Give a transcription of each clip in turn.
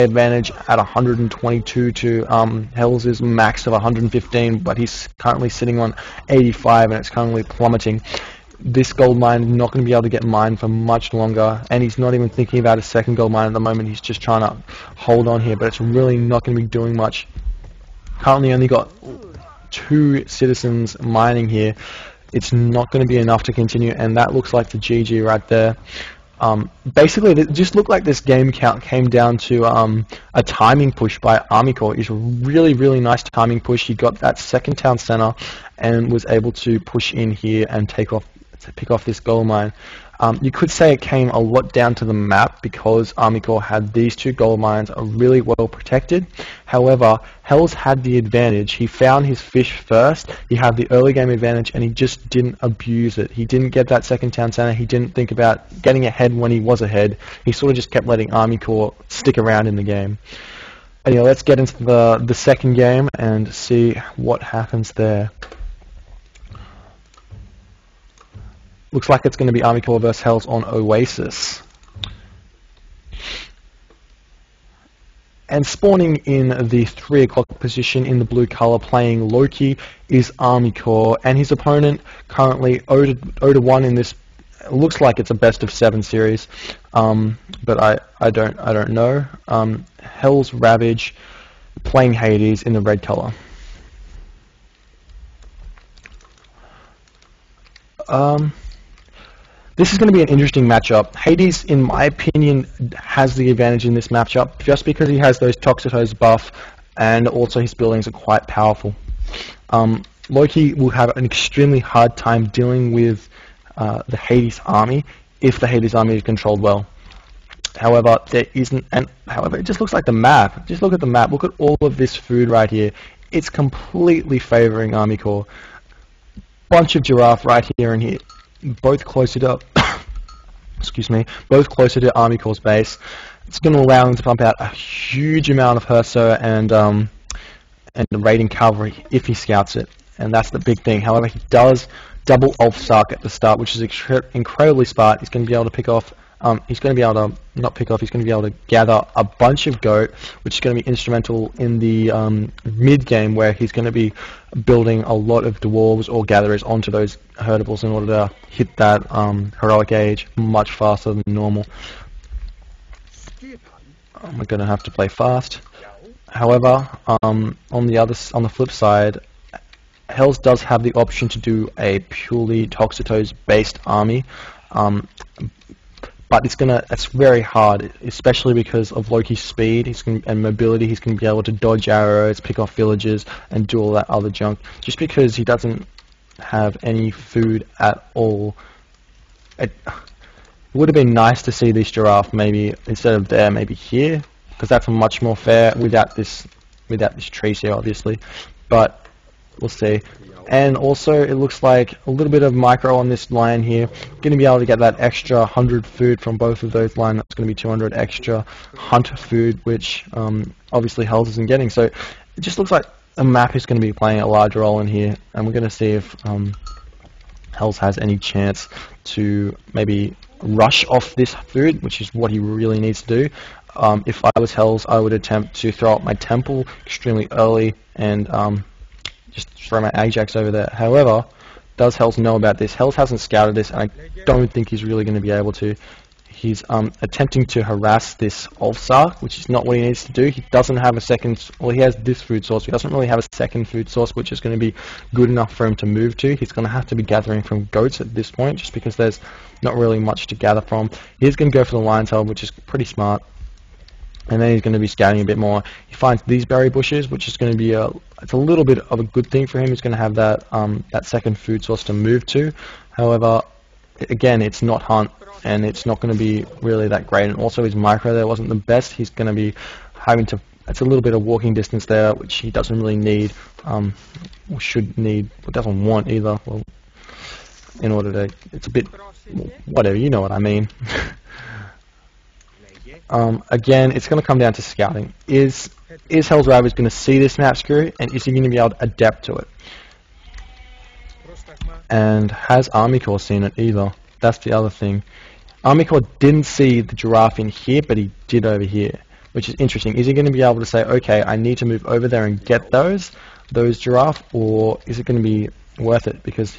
advantage at 122 to Hell's max of 115, but he's currently sitting on 85 and it's currently plummeting. This gold mine is not going to be able to get mined for much longer, and he's not even thinking about a second gold mine at the moment. He's just trying to hold on here, but it's really not going to be doing much. Currently only got 2 citizens mining here. It's not going to be enough to continue, and that looks like the GG right there. Basically, it just looked like this game count came down to a timing push by Army Corps. It's a really, really nice timing push. He got that second town center and was able to push in here and pick off this gold mine. You could say it came a lot down to the map because Army Corps had these 2 gold mines are really well protected. However, Hells had the advantage. He found his fish first, he had the early game advantage, and he just didn't abuse it. He didn't get that second town center, he didn't think about getting ahead when he was ahead. He sort of just kept letting Army Corps stick around in the game. Anyway, let's get into the second game and see what happens there. Looks like it's going to be Army Corps vs Hells on Oasis. And spawning in the 3 o'clock position in the blue color playing Loki is Army Corps, and his opponent currently 0-1 in this. It looks like it's a best of 7 series, but I don't know. Hell's Ravage playing Hades in the red color. This is going to be an interesting matchup. Hades, in my opinion, has the advantage in this matchup just because he has those Toxitose buff and also his buildings are quite powerful. Loki will have an extremely hard time dealing with the Hades army if the Hades army is controlled well. However, there isn't, and however, it just looks like the map. Just look at the map. Look at all of this food right here. It's completely favoring Army Corps. Bunch of giraffe right here and here, both closer to, excuse me, both closer to Army Corps' base. It's going to allow him to pump out a huge amount of Herso and raiding cavalry if he scouts it, and that's the big thing. However, he does double Ulfsark at the start, which is incredibly smart. He's going to be able to pick off. He's going to be able to not pick off. He's going to be able to gather a bunch of goat, which is going to be instrumental in the mid game, where he's going to be building a lot of dwarves or gatherers onto those herdables in order to hit that heroic age much faster than normal. We're going to have to play fast. However, on the flip side, Hells does have the option to do a purely Toxitose based army. But it's very hard, especially because of Loki's speed and mobility. He's going to be able to dodge arrows, pick off villagers, and do all that other junk. Just because he doesn't have any food at all. It would have been nice to see this giraffe maybe instead of there, maybe here, because that's much more fair without this tree here, obviously. But we'll see. And also, it looks like a little bit of micro on this line here. Going to be able to get that extra 100 food from both of those lines. That's going to be 200 extra hunt food, which obviously Hells isn't getting. So it just looks like a map is going to be playing a large role in here, and we're going to see if Hells has any chance to maybe rush off this food, which is what he really needs to do. If I was Hells, I would attempt to throw up my temple extremely early and just throw my Ajax over there. However, does Hells know about this? Hells hasn't scouted this, and I don't think he's really going to be able to. He's attempting to harass this Ulfsark, which is not what he needs to do. He doesn't have a second, well, he has this food source. He doesn't really have a second food source, which is going to be good enough for him to move to. He's going to have to be gathering from goats at this point, just because there's not really much to gather from. He's going to go for the Lion's Hub, which is pretty smart. And then he's going to be scouting a bit more. He finds these berry bushes, which is going to be it's a little bit of a good thing for him. He's going to have that that second food source to move to. However, again, it's not hunt, and it's not going to be really that great. And also his micro there wasn't the best. He's going to be having to. It's a little bit of walking distance there, which he doesn't really need, or should need, or doesn't want either. Well, in order to, it's a bit whatever. You know what I mean. Again, it's going to come down to scouting. Is Hell's Ravage going to see this map screw, and is he going to be able to adapt to it? And has Army Corps seen it either? That's the other thing. Army Corps didn't see the giraffe in here, but he did over here. which is interesting. Is he going to be able to say, okay, I need to move over there and get those giraffe, or is it going to be worth it? Because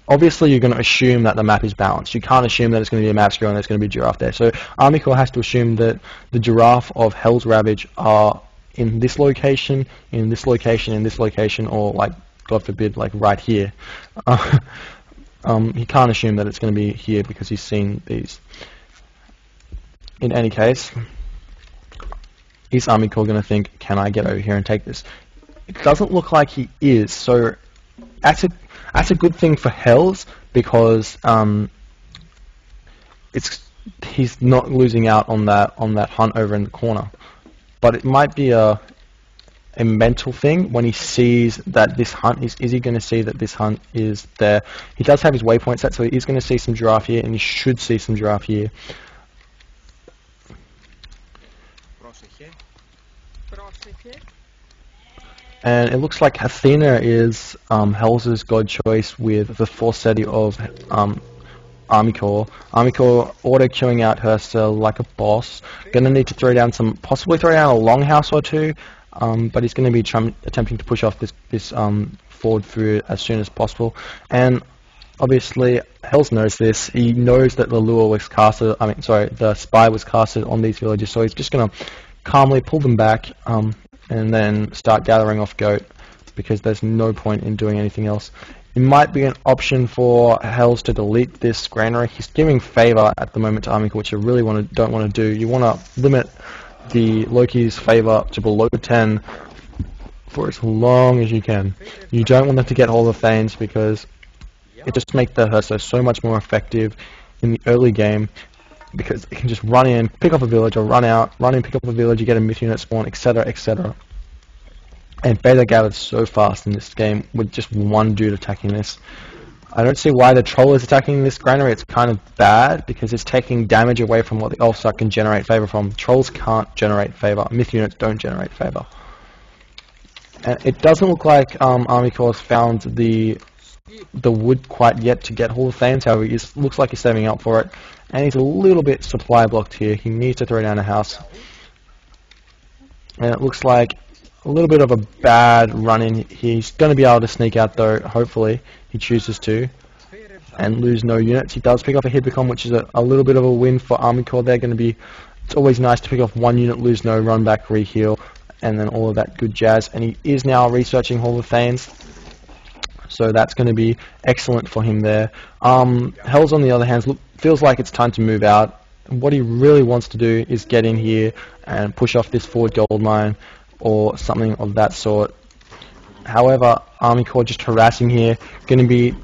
obviously you're going to assume that the map is balanced. You can't assume that it's going to be a map scroll and there's going to be a giraffe there. So Army Corps has to assume that the giraffe of Hell's Ravage are in this location, in this location, in this location, or like, God forbid, like right here. He can't assume that it's going to be here because he's seen these. In any case, is Army Corps going to think, can I get over here and take this? It doesn't look like he is, so that's a good thing for Hells, because he's not losing out on that hunt over in the corner. But it might be a mental thing when he sees that this hunt is he going to see that this hunt is there. He does have his waypoint set, so he is going to see some giraffe here, and he should see some giraffe here. And it looks like Athena is Hells' god choice with the Forseti of Army Corps. Army Corps auto-queuing out Herster like a boss. Gonna need to possibly throw down a longhouse or two, but he's going to be attempting to push off this forward through as soon as possible. And obviously, Hells knows this. He knows that the lure was casted. The spy was casted on these villages, so he's just going to calmly pull them back and then start gathering off goat, because there's no point in doing anything else. It might be an option for Hells to delete this granary. He's giving favor at the moment to Army Corps, which you really don't want to do. You want to limit the Loki's favor to below 10 for as long as you can. You don't want them to get hold of Thanes, because it just makes the Herster so much more effective in the early game, because it can just run in, pick up a village, or run in, pick up a village, you get a myth unit spawn, etc., etc. And Beta gathers so fast in this game with just one dude attacking this. I don't see why the troll is attacking this granary. It's kind of bad because it's taking damage away from what the Elfstar can generate favor from. Trolls can't generate favor. Myth units don't generate favor. And it doesn't look like Army Corps found the wood quite yet to get Hall of Thanes. However, it looks like he's saving up for it. And he's a little bit supply blocked here. He needs to throw down a house. And it looks like a little bit of a bad run-in. He's going to be able to sneak out though, hopefully. He chooses to. And lose no units. He does pick up a Hibicon, which is a little bit of a win for Army Corps. They're going to be... It's always nice to pick off one unit, lose no, run back, reheal, and then all of that good jazz. And he is now researching Hall of Thanes. So that's going to be excellent for him there. Hells, on the other hand, feels like it's time to move out. What he really wants to do is get in here and push off this forward gold mine or something of that sort. However, Army Corps just harassing here, going to be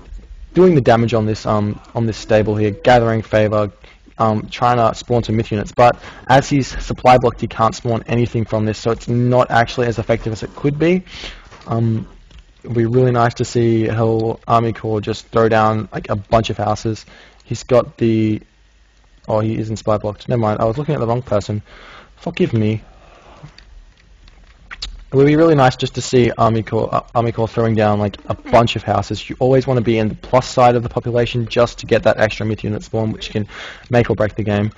doing the damage on this stable here, gathering favor, trying to spawn some myth units. But as he's supply blocked, he can't spawn anything from this, so it's not actually as effective as it could be. It'd be really nice to see Army Corps just throw down like a bunch of houses. He's got the... Oh, he isn't supply blocked. Never mind, I was looking at the wrong person. Forgive me. It would be really nice just to see Army Corps throwing down like a bunch of houses. You always want to be in the plus side of the population just to get that extra myth unit spawn, which can make or break the game.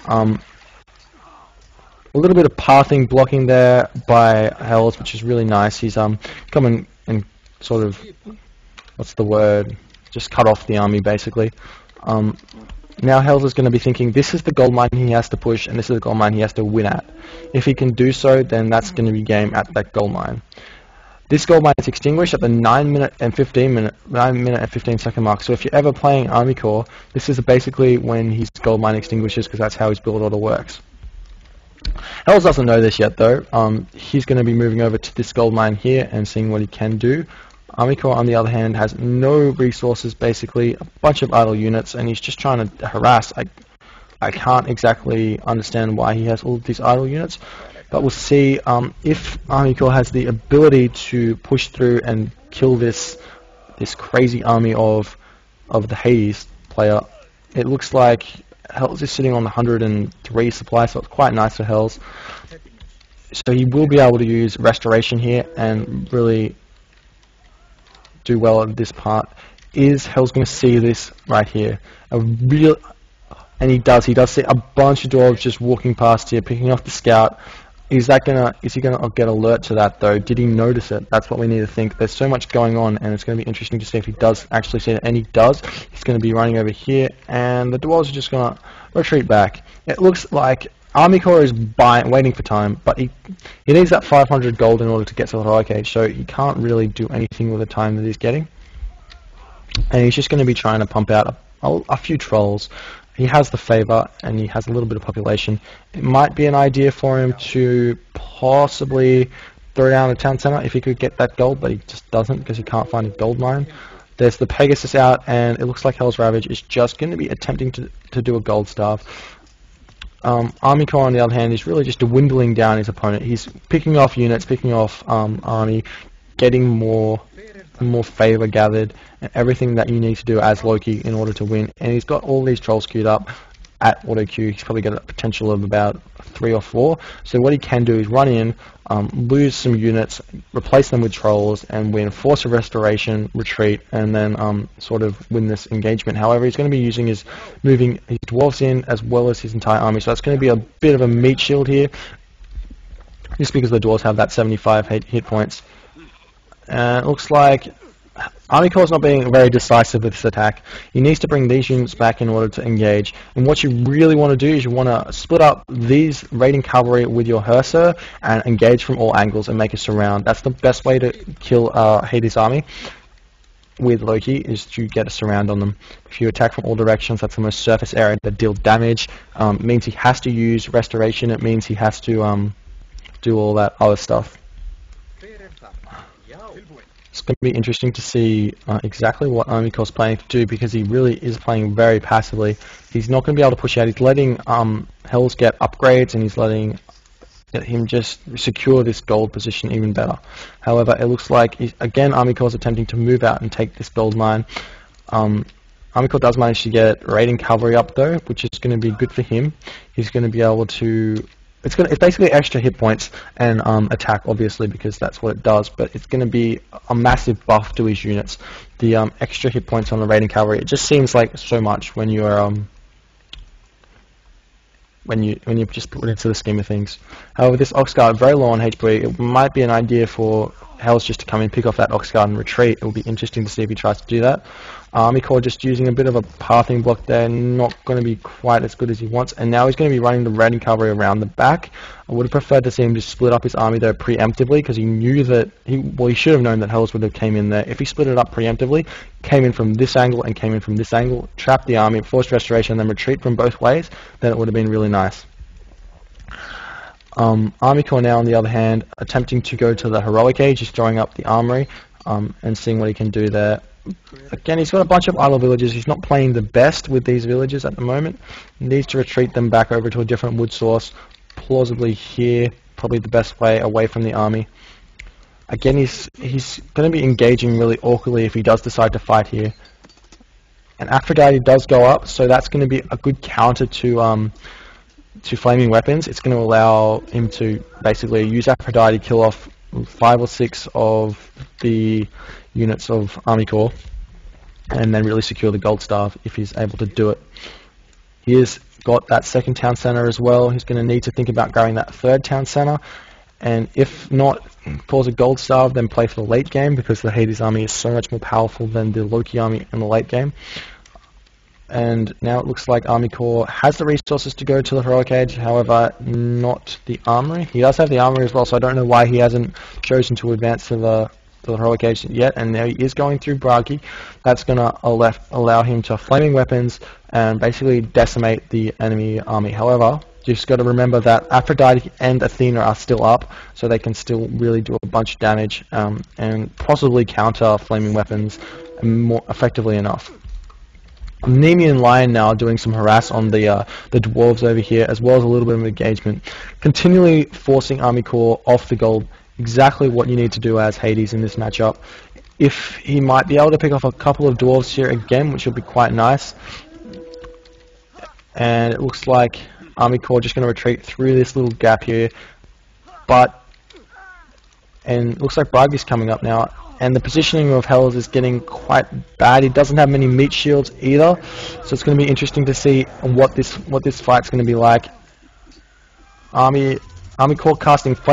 A little bit of pathing blocking there by Hells, which is really nice. He's coming and sort of, what's the word? Just cut off the army basically. Now Hells is going to be thinking, this is the gold mine he has to push, and this is the gold mine he has to win at. If he can do so, then that's going to be game at that gold mine. This gold mine is extinguished at the 9 minute and 15 second mark. So if you're ever playing Army Corps, this is basically when his gold mine extinguishes, because that's how his build order works. Hells doesn't know this yet though. He's going to be moving over to this gold mine here and seeing what he can do. Army Corps, on the other hand, has no resources, basically, a bunch of idle units, and he's just trying to harass. I can't exactly understand why he has all of these idle units, but we'll see if Army Corps has the ability to push through and kill this crazy army of the Hades player. It looks like Hells is sitting on 103 supply, so it's quite nice for Hells. So he will be able to use Restoration here and really do well at this part. Is Hells going to see this right here? And he does see a bunch of dwarves just walking past here, picking off the scout. Is he gonna get alert to that though? Did he notice it? That's what we need to think. There's so much going on, and it's going to be interesting to see if he does actually see it. And he does. He's going to be running over here, and the dwarves are just going to retreat back. It looks like Army Corps is waiting for time, but he needs that 500 gold in order to get to the heroic age, so he can't really do anything with the time that he's getting. And he's just going to be trying to pump out a few trolls. He has the favor, and he has a little bit of population. It might be an idea for him to possibly throw down a town center if he could get that gold, but he just doesn't because he can't find a gold mine. There's the Pegasus out, and it looks like Hell's Ravage is just going to be attempting to do a gold starve. Army Corps, on the other hand, is really just dwindling down his opponent. He's picking off units, picking off army, getting more favor gathered, and everything that you need to do as Loki in order to win. And he's got all these trolls queued up at auto queue. He's probably got a potential of about 3 or 4. So what he can do is run in, lose some units, replace them with trolls, and win force of restoration, retreat, and then sort of win this engagement. However, he's going to be moving his dwarves in as well as his entire army. So that's going to be a bit of a meat shield here, just because the dwarves have that 75 hit points. And it looks like Army Corps is not being very decisive with this attack. He needs to bring these units back in order to engage. And what you really want to do is you want to split up these raiding cavalry with your Hersir and engage from all angles and make a surround. That's the best way to kill Hades' army with Loki, is to get a surround on them. If you attack from all directions, that's the most surface area to deal damage. It means he has to use restoration. It means he has to do all that other stuff. It's going to be interesting to see exactly what Army Corps is planning to do, because he really is playing very passively. He's not going to be able to push out. He's letting Hells get upgrades, and he's letting him just secure this gold position even better. However, it looks like, again, Army Corps is attempting to move out and take this gold mine. Army Corps does manage to get raiding cavalry up though, which is going to be good for him. He's going to be able to... It's basically extra hit points and attack, obviously, because that's what it does. But it's going to be a massive buff to his units. The extra hit points on the raiding cavalry. It just seems like so much when you're when you just put it into the scheme of things. However, this Oxguard very low on HP. It might be an idea for Hells just to come in, pick off that Oxguard and retreat. It will be interesting to see if he tries to do that. Army Corps just using a bit of a pathing block there, not going to be quite as good as he wants, and now he's going to be running the raiding cavalry around the back. I would have preferred to see him just split up his army there preemptively, because he knew that he should have known that Hells would have came in there. If he split it up preemptively, came in from this angle and came in from this angle, trapped the army, forced restoration, and then retreat from both ways, then it would have been really nice. Army Corps now, on the other hand, attempting to go to the heroic age. He's throwing up the armory and seeing what he can do there. Again, he's got a bunch of idle villages. He's not playing the best with these villages at the moment. He needs to retreat them back over to a different wood source, plausibly here, probably the best way away from the army. Again, he's going to be engaging really awkwardly if he does decide to fight here. And Aphrodite does go up, so that's going to be a good counter to flaming weapons. It's going to allow him to basically use Aphrodite, kill off 5 or 6 of the units of Army Corps, and then really secure the gold staff if he's able to do it. He has got that second town center as well. He's going to need to think about grabbing that third town center, and if not cause a gold starve, then play for the late game, because the Hades army is so much more powerful than the Loki army in the late game. And now it looks like Army Corps has the resources to go to the heroic age, however, not the armory. He does have the armory as well, so I don't know why he hasn't chosen to advance to the heroic age yet. And now he is going through Bragi. That's going to allow him to flaming weapons and basically decimate the enemy army. However, you just got to remember that Aphrodite and Athena are still up, so they can still really do a bunch of damage and possibly counter flaming weapons more effectively enough. Nemean Lion now doing some harass on the dwarves over here, as well as a little bit of engagement, continually forcing Army Corps off the gold. Exactly what you need to do as Hades in this matchup. If he might be able to pick off a couple of dwarves here again, which would be quite nice. And it looks like Army Corps just going to retreat through this little gap here, and it looks like Bragi's coming up now. And the positioning of Hells is getting quite bad. He doesn't have many meat shields either, so it's going to be interesting to see what this fight's going to be like. Army Army Core casting Flaming